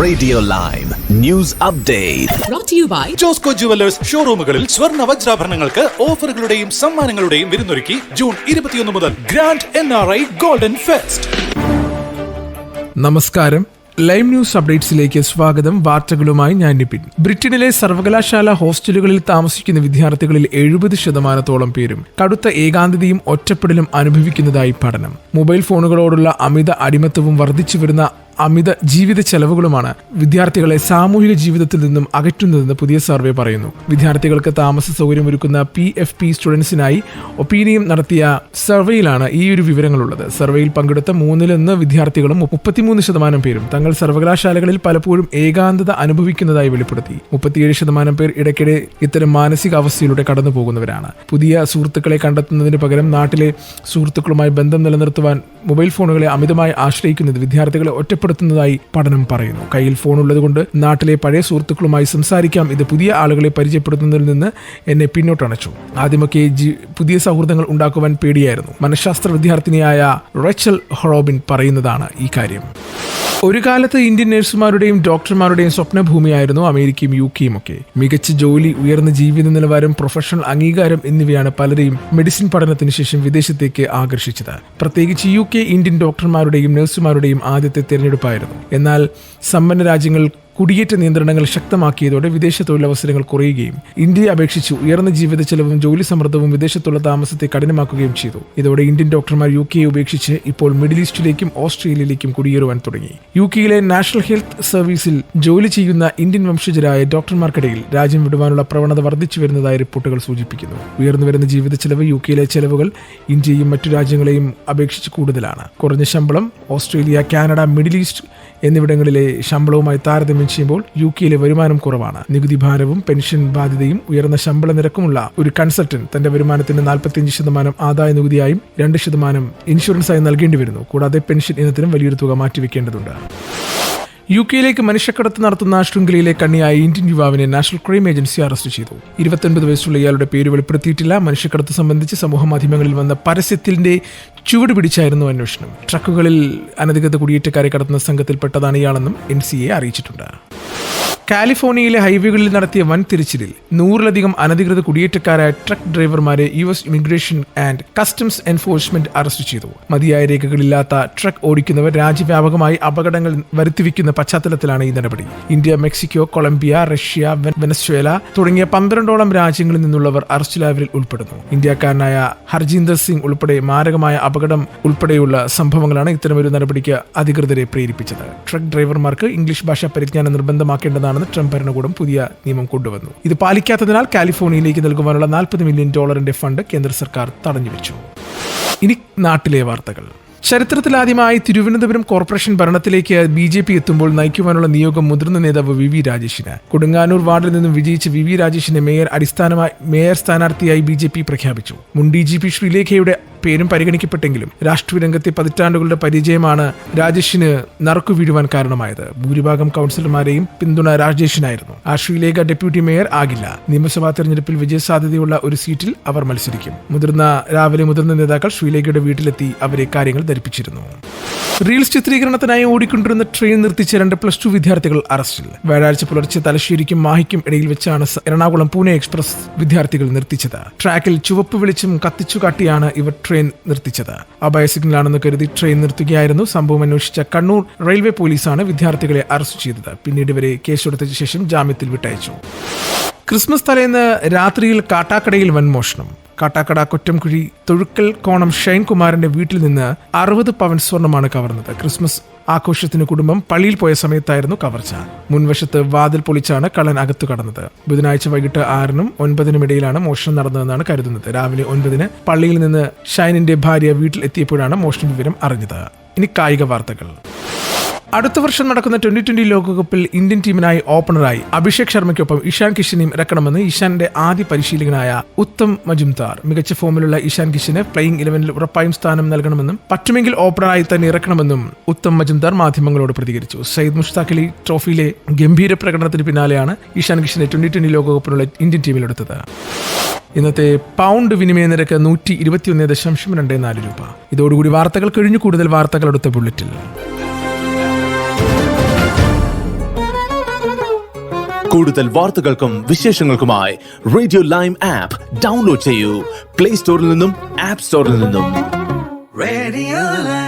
Radio live news update brought to you by Josco jewellers ഷോറൂമുകളിൽ സ്വർണ്ണ വജ്രാഭരണങ്ങൾക്ക് ഓഫറുകളുടെയും സമ്മാനങ്ങളുടെയും വിരുന്നൊരുക്കി ജൂൺ 21 മുതൽ ഗ്രാൻഡ് NRI ഗോൾഡൻ ഫെസ്റ്റ്. നമസ്കാരം, ലൈവ് ന്യൂസ് അപ്ഡേറ്റ്സിലേക്ക് സ്വാഗതം. വാർത്തകളുമായി ഞാൻ നിപിൻ. ബ്രിട്ടനിലെ സർവകലാശാല ഹോസ്റ്റലുകളിൽ താമസിക്കുന്ന വിദ്യാർത്ഥികളിൽ 70% പേരും കടുത്ത ഏകാന്തതയും ഒറ്റപ്പെടലും അനുഭവിക്കുന്നതായി പഠനം. മൊബൈൽ ഫോണുകളോടുള്ള അമിത അടിമത്തവും വർദ്ധിച്ചുവരുന്ന അമിത ജീവിത ചെലവുകളുമാണ് വിദ്യാർത്ഥികളെ സാമൂഹിക ജീവിതത്തിൽ നിന്നും അകറ്റുന്നതെന്ന് പുതിയ സർവേ പറയുന്നു. വിദ്യാർത്ഥികൾക്ക് താമസ സൗകര്യമൊരുക്കുന്ന PFP സ്റ്റുഡൻസിനായി ഒപ്പീനിയൻ നടത്തിയ സർവേയിലാണ് ഈ ഒരു വിവരങ്ങളുള്ളത്. സർവേയിൽ പങ്കെടുത്ത 1/3 വിദ്യാർത്ഥികളും 33% പേരും തങ്ങൾ സർവകലാശാലകളിൽ പലപ്പോഴും ഏകാന്തത അനുഭവിക്കുന്നതായി വെളിപ്പെടുത്തി. 37% പേർ ഇടയ്ക്കിടെ ഇത്തരം മാനസികാവസ്ഥയിലൂടെ കടന്നു പോകുന്നവരാണ്. പുതിയ സുഹൃത്തുക്കളെ കണ്ടെത്തുന്നതിന് പകരം നാട്ടിലെ സുഹൃത്തുക്കളുമായി ബന്ധം നിലനിർത്തുവാൻ മൊബൈൽ ഫോണുകളെ അമിതമായി ആശ്രയിക്കുന്നത് വിദ്യാർത്ഥികളെ ഒറ്റപ്പെടുത്തുന്നതായി പഠനം പറയുന്നു. കയ്യിൽ ഫോൺ ഉള്ളതുകൊണ്ട് നാട്ടിലെ പഴയ സുഹൃത്തുക്കളുമായി സംസാരിക്കാം. ഇത് പുതിയ ആളുകളെ പരിചയപ്പെടുത്തുന്നതിൽ നിന്ന് എന്നെ പിന്നോട്ടണച്ചു. ആദ്യമൊക്കെ പുതിയ സൗഹൃദങ്ങൾ ഉണ്ടാക്കുവാൻ പേടിയായിരുന്നു. മനഃശാസ്ത്ര വിദ്യാർത്ഥിനിയായ റച്ചൽ ഹൊറോബിൻ പറയുന്നതാണ് ഈ കാര്യം. ഒരു കാലത്ത് ഇന്ത്യൻ നഴ്സുമാരുടെയും ഡോക്ടർമാരുടെയും സ്വപ്നഭൂമിയായിരുന്നു അമേരിക്കയും UK ഒക്കെ. മികച്ച ജോലി, ഉയർന്ന ജീവിത നിലവാരം, പ്രൊഫഷണൽ അംഗീകാരം എന്നിവയാണ് പലരെയും മെഡിസിൻ പഠനത്തിന് ശേഷം വിദേശത്തേക്ക് ആകർഷിച്ചത്. പ്രത്യേകിച്ച് UK ഇന്ത്യൻ ഡോക്ടർമാരുടെയും നഴ്സുമാരുടെയും ആദ്യത്തെ തിരഞ്ഞെടുപ്പായിരുന്നു. എന്നാൽ സമ്പന്ന രാജ്യങ്ങൾ കുടിയേറ്റ നിയന്ത്രണങ്ങൾ ശക്തമാക്കിയതോടെ വിദേശ തൊഴിലവസരങ്ങൾ കുറയുകയും ഇന്ത്യയെ അപേക്ഷിച്ച് ഉയർന്ന ജീവിത ചെലവും ജോലി സമ്മർദ്ദവും വിദേശത്തുള്ള താമസത്തെ കഠിനമാക്കുകയും ചെയ്തു. ഇതോടെ ഇന്ത്യൻ ഡോക്ടർമാർ UKയെ ഉപേക്ഷിച്ച് ഇപ്പോൾ മിഡിൽ ഈസ്റ്റിലേക്കും ഓസ്ട്രേലിയയിലേക്കും കുടിയേറുവാൻ തുടങ്ങി. UKയിലെ നാഷണൽ ഹെൽത്ത് സർവീസിൽ ജോലി ചെയ്യുന്ന ഇന്ത്യൻ വംശജരായ ഡോക്ടർമാർക്കിടയിൽ രാജ്യം വിടുവാനുള്ള പ്രവണത വർദ്ധിച്ചു വരുന്നതായി റിപ്പോർട്ടുകൾ സൂചിപ്പിക്കുന്നു. ഉയർന്നുവരുന്ന ജീവിത ചെലവ് UKയിലെ ചെലവുകൾ ഇന്ത്യയും മറ്റു രാജ്യങ്ങളെയും അപേക്ഷിച്ച് കൂടുതലാണ്. കുറഞ്ഞ ശമ്പളം, ഓസ്ട്രേലിയ, കാനഡ, മിഡിൽ ഈസ്റ്റ് എന്നിവിടങ്ങളിലെ ശമ്പളവുമായി താരതമ്യം ചെയ്യുമ്പോൾ UKയിലെ വരുമാനം കുറവാണ്. നികുതി ഭാരവും പെൻഷൻ ബാധ്യതയും ഉയർന്ന ശമ്പള നിരക്കുമുള്ള ഒരു കൺസൾട്ടന്റ് തന്റെ വരുമാനത്തിന്റെ 45% ആദായ നികുതിയായും 2% ഇൻഷുറൻസായി നൽകേണ്ടി വരുന്നു. കൂടാതെ പെൻഷൻ ഇനത്തിനും വലിയൊരു തുക മാറ്റിവെക്കേണ്ടതുണ്ട്. UKയിലേക്ക് മനുഷ്യക്കടത്ത് നടത്തുന്ന ശൃംഖലയിലെ കണ്ണിയായ ഇന്ത്യൻ യുവാവിനെ നാഷണൽ ക്രൈം ഏജൻസി അറസ്റ്റ് ചെയ്തു. 29 വയസ്സുള്ള ഇയാളുടെ പേര് വെളിപ്പെടുത്തിയിട്ടില്ല. മനുഷ്യക്കടത്ത് സംബന്ധിച്ച് സമൂഹ മാധ്യമങ്ങളിൽ വന്ന പരസ്യത്തിന്റെ ചുവട് പിടിച്ചായിരുന്നു അന്വേഷണം. ട്രക്കുകളിൽ അനധികൃത കുടിയേറ്റക്കാരെ കടത്തുന്ന സംഘത്തിൽപ്പെട്ടതാണ് ഇയാളെന്നും NCA അറിയിച്ചിട്ടുണ്ട്. കാലിഫോർണിയയിലെ ഹൈവേകളിൽ നടത്തിയ വൻ തിരച്ചിലിൽ 100-ലധികം അനധികൃത കുടിയേറ്റക്കാരായ ട്രക്ക് ഡ്രൈവർമാരെ US immigration and customs enforcement arrest ചെയ്തു. മതിയായ രേഖകളില്ലാത്ത ട്രക്ക് ഓടിക്കുന്നവർ രാജ്യവ്യാപകമായി അപകടങ്ങൾ വരുത്തിവെക്കുന്ന പശ്ചാത്തലത്തിലാണ് ഈ നടപടി. India, Mexico, Colombia, Russia, Venezuela തുടങ്ങിയ 12ഓളം രാജ്യങ്ങളിൽ നിന്നുള്ളവർ അറസ്റ്റിലായവരിൽ ഉൾപ്പെടുന്നു. ഇന്ത്യക്കാരനായ ഹർജീന്ദർ സിംഗ് ഉൾപ്പെടെ മാരകമായ അപകടം ഉൾപ്പെടെയുള്ള സംഭവങ്ങളാണ് ഇത്തരമൊരു നടപടിക്ക് അധികൃതരെ പ്രേരിപ്പിച്ചത്. ട്രക്ക് ഡ്രൈവർമാർക്ക് ഇംഗ്ലീഷ് ഭാഷാ പരിജ്ഞാനം നിർബന്ധമാക്കേണ്ടതാണ് ട്രംപ് ഭരണകൂടം പുതിയ നിയമം കൊണ്ടുവന്നു. ഇത് പാലിക്കാത്തതിനാൽ കാലിഫോർണിയയിലേക്ക് നൽകുവാനുള്ള $40 മില്യൺ ഫണ്ട് കേന്ദ്ര സർക്കാർ തടഞ്ഞുവെച്ചു. ഇനി നാട്ടിലെ വാർത്തകൾ. ചരിത്രത്തിലാദ്യമായി തിരുവനന്തപുരം കോർപ്പറേഷൻ ഭരണത്തിലേക്ക് BJP എത്തുമ്പോൾ നയിക്കുവാനുള്ള നിയോഗം മുതിർന്ന നേതാവ് VV രാജേഷിന്. കൊടുങ്ങാനൂർ വാർഡിൽ നിന്നും വിജയിച്ച VV രാജേഷിനെ മേയർ സ്ഥാനാർത്ഥിയായി BJP പ്രഖ്യാപിച്ചു. മുൻ DGP ശ്രീലേഖയുടെ പേരും പരിഗണിക്കപ്പെട്ടെങ്കിലും രാഷ്ട്രീയ രംഗത്തെ പതിറ്റാണ്ടുകളുടെ പരിചയമാണ് രാജേഷിന് നറുക്കു വീഴുവാൻ കാരണമായത്. ഭൂരിഭാഗം കൗൺസിലർമാരെയും പിന്തുണ രാജേഷിനായിരുന്നു. ശ്രീലേഖ ഡെപ്യൂട്ടി മേയർ ആകില്ല. നിയമസഭാ തെരഞ്ഞെടുപ്പിൽ വിജയസാധ്യതയുള്ള ഒരു സീറ്റിൽ അവർ മത്സരിക്കും. രാവിലെ മുതിർന്ന നേതാക്കൾ ശ്രീലേഖയുടെ വീട്ടിലെത്തി അവരെ കാര്യങ്ങൾ ധരിപ്പിച്ചിരുന്നു. റീൽസ് ചിത്രീകരണത്തിനായി ഓടിക്കൊണ്ടിരുന്ന ട്രെയിൻ നിർത്തിച്ച 2 +2 വിദ്യാർത്ഥികൾ അറസ്റ്റിൽ. വ്യാഴാഴ്ച പുലർച്ചെ തലശ്ശേരിക്കും മാഹിക്കും ഇടയിൽ വെച്ചാണ് എറണാകുളം പൂനെ എക്സ്പ്രസ് വിദ്യാർത്ഥികൾ നിർത്തിച്ചത്. ട്രാക്കിൽ ചുവപ്പ് വെളിച്ചം കത്തിച്ചു കാട്ടിയാണ് ഇവർ ട്രെയിൻ നിർത്തിച്ചത്. അഭയ സിഗ്നലാണെന്ന് കരുതി ട്രെയിൻ നിർത്തുകയായിരുന്നു. സംഭവം അന്വേഷിച്ച കണ്ണൂർ റെയിൽവേ പോലീസാണ് വിദ്യാർത്ഥികളെ അറസ്റ്റ് ചെയ്തത്. പിന്നീട് ഇവരെ കേസെടുത്ത ശേഷം ജാമ്യത്തിൽ വിട്ടയച്ചു. ക്രിസ്മസ് തലേന്ന് രാത്രിയിൽ കാട്ടാക്കടയിൽ വൻമോഷണം. കാട്ടാക്കട കൊറ്റംകുഴി തൊഴുക്കൽ കോണം ഷൈൻകുമാറിന്റെ വീട്ടിൽ നിന്ന് 60 പവൻ സ്വർണ്ണമാണ് കവർന്നത്. ക്രിസ്മസ് ആഘോഷത്തിന് കുടുംബം പള്ളിയിൽ പോയ സമയത്തായിരുന്നു കവർച്ച. മുൻവശത്ത് വാതിൽ പൊളിച്ചാണ് കള്ളൻ അകത്തു കടന്നത്. ബുധനാഴ്ച വൈകിട്ട് 6-നും 9-നും ഇടയിലാണ് മോഷണം നടന്നതെന്നാണ് കരുതുന്നത്. രാവിലെ 9-ന് പള്ളിയിൽ നിന്ന് ഷൈനിന്റെ ഭാര്യ വീട്ടിൽ എത്തിയപ്പോഴാണ് മോഷണ വിവരം അറിഞ്ഞത്. ഇനി കായിക വാർത്തകൾ. അടുത്ത വർഷം നടക്കുന്ന 2020 ലോകകപ്പിൽ ഇന്ത്യൻ ടീമിനായി ഓപ്പണറായി അഭിഷേക് ശർമ്മയ്ക്കൊപ്പം ഇഷാൻ കിഷനെയും ഇറക്കണമെന്ന് ഇഷാന്റെ ആദ്യ പരിശീലകനായ ഉത്തം മജുംദാർ. മികച്ച ഫോമിലുള്ള ഇഷാൻ കിഷന് പ്ലേയിങ് 11-ൽ ഉറപ്പായും സ്ഥാനം നൽകണമെന്നും പറ്റുമെങ്കിൽ ഓപ്പണറായി തന്നെ ഇറക്കണമെന്നും ഉത്തം മജുംദാർ മാധ്യമങ്ങളോട് പ്രതികരിച്ചു. സയ്യിദ് മുഷ്താഖ് അലി ട്രോഫിയിലെ ഗംഭീര പ്രകടനത്തിന് പിന്നാലെയാണ് ഇഷാൻ കിഷനെ 2020 ലോകകപ്പിനുള്ള ഇന്ത്യൻ ടീമിലെടുത്തത്. ഇന്നത്തെ പൗണ്ട് വിനിമയ നിരക്ക് 121.24 രൂപ. ഇതോടുകൂടി വാർത്തകൾ കഴിഞ്ഞു. കൂടുതൽ വാർത്തകൾ അടുത്ത ബുള്ളറ്റിൽ. കൂടുതൽ വാർത്തകൾക്കും വിശേഷങ്ങൾക്കുമായി റേഡിയോ ലൈം ആപ്പ് ഡൗൺലോഡ് ചെയ്യൂ പ്ലേ സ്റ്റോറിൽ നിന്നും ആപ്പ് സ്റ്റോറിൽ നിന്നും. Radio Lime.